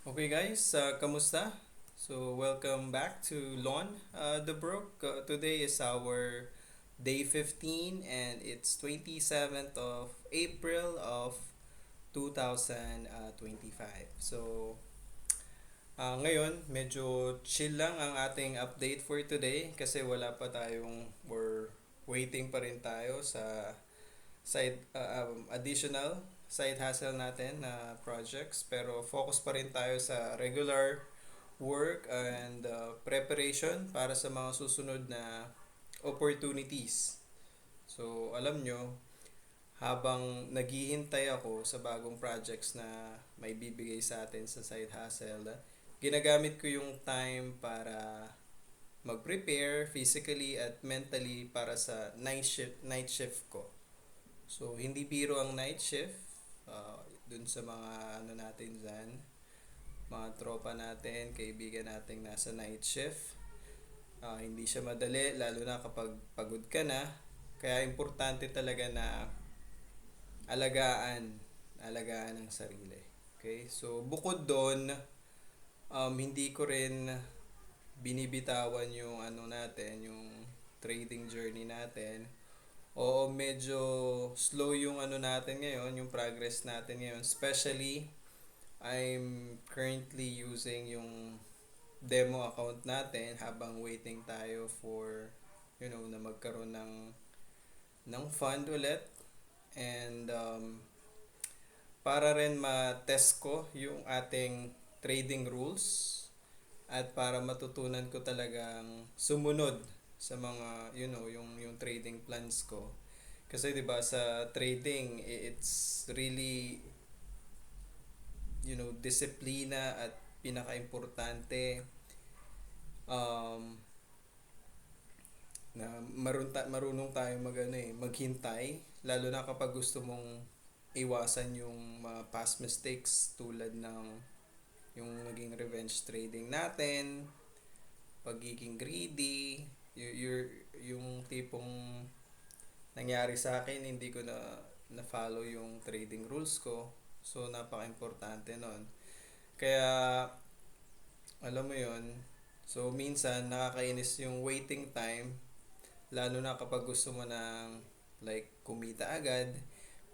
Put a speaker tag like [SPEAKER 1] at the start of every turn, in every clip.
[SPEAKER 1] Okay guys, kamusta? So welcome back to Lon the Brook. Today is our day 15 and it's 27th of April of 2025. So ngayon medyo chill lang ang ating update for today kasi wala pa tayong or waiting pa rin tayo sa additional side hustle natin na projects pero focus pa rin tayo sa regular work and preparation para sa mga susunod na opportunities. So, alam nyo, habang naghihintay ako sa bagong projects na may bibigay sa atin sa side hustle, ginagamit ko yung time para mag-prepare physically at mentally para sa night shift ko. So, hindi biro ang night shift. Dun sa mga ano natin dyan, mga tropa natin, kaibigan natin nasa night shift. Hindi siya madali, lalo na kapag pagod ka na. Kaya importante talaga na alagaan, alagaan ang sarili. Okay? So, bukod doon, hindi ko rin binibitawan yung ano natin, yung trading journey natin. Oo, medyo slow yung ano natin ngayon, yung progress natin ngayon. Especially, I'm currently using yung demo account natin habang waiting tayo for, na magkaroon ng fund ulit. And para rin ma-test ko yung ating trading rules at para matutunan ko talagang sumunod sa mga yung trading plans ko kasi 'di ba sa trading it's really disiplina at pinaka-importante um, na marunong tayo maghintay lalo na kapag gusto mong iwasan yung mga past mistakes tulad ng yung naging revenge trading natin, pagiging greedy, yung tipong nangyari sa akin, hindi ko na follow yung trading rules ko. So, napaka-importante nun. Kaya, alam mo yon. So, minsan, nakakainis yung waiting time, lalo na kapag gusto mo ng, like, kumita agad.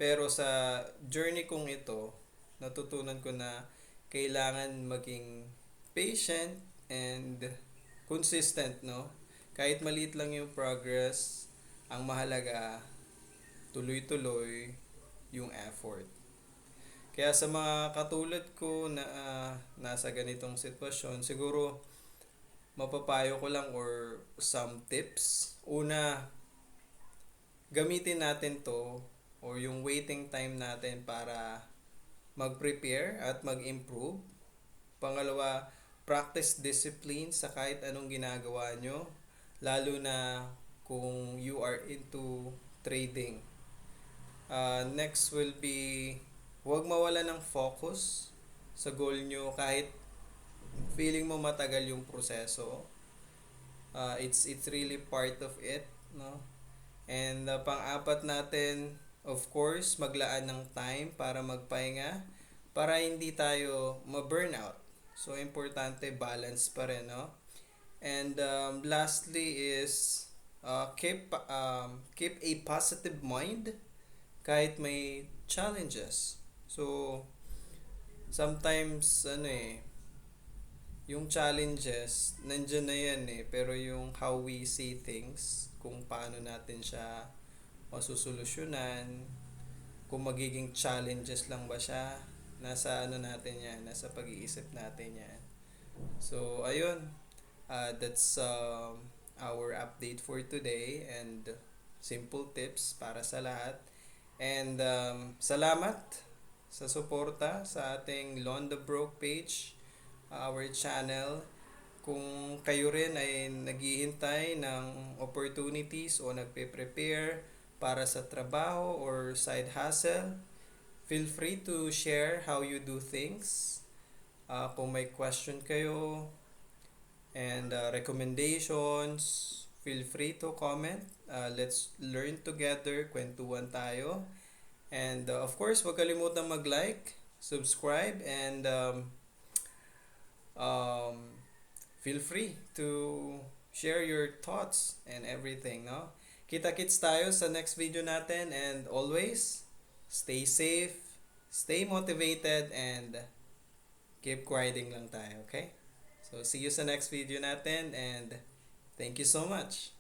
[SPEAKER 1] Pero sa journey kong ito, natutunan ko na kailangan maging patient and consistent, no? Kahit maliit lang yung progress, ang mahalaga, tuloy-tuloy yung effort. Kaya sa mga katulad ko na nasa ganitong sitwasyon, siguro mapapayo ko lang or some tips. Una, gamitin natin to or yung waiting time natin para mag-prepare at mag-improve. Pangalawa, practice discipline sa kahit anong ginagawa nyo, lalo na kung you are into trading. Next will be, huwag mawala ng focus sa goal nyo kahit feeling mo matagal yung proseso. It's really part of it, no? And pang-apat natin, of course, maglaan ng time para magpahinga para hindi tayo ma-burnout. So, importante balance pa rin, no? And lastly is keep a positive mind kahit may challenges. So, sometimes, yung challenges, nandyan na yan eh. Pero yung how we see things, kung paano natin siya masusolusyonan, kung magiging challenges lang ba siya, nasa ano natin yan, nasa pag-iisip natin yan. So, ayun. That's our update for today and simple tips para sa lahat. And salamat sa suporta sa ating Lon the Broke page, our channel. Kung kayo rin ay naghihintay ng opportunities o nagpe-prepare para sa trabaho or side hustle, feel free to share how you do things. Kung may question kayo and recommendations, feel free to comment. Let's learn together, kwentuhan tayo. And of course, huwag kalimutang mag-like, subscribe, and um, feel free to share your thoughts and everything, no? Kita-kits tayo sa next video natin, and always stay safe, stay motivated, and keep grinding lang tayo, okay? So see you sa next video natin, and thank you so much.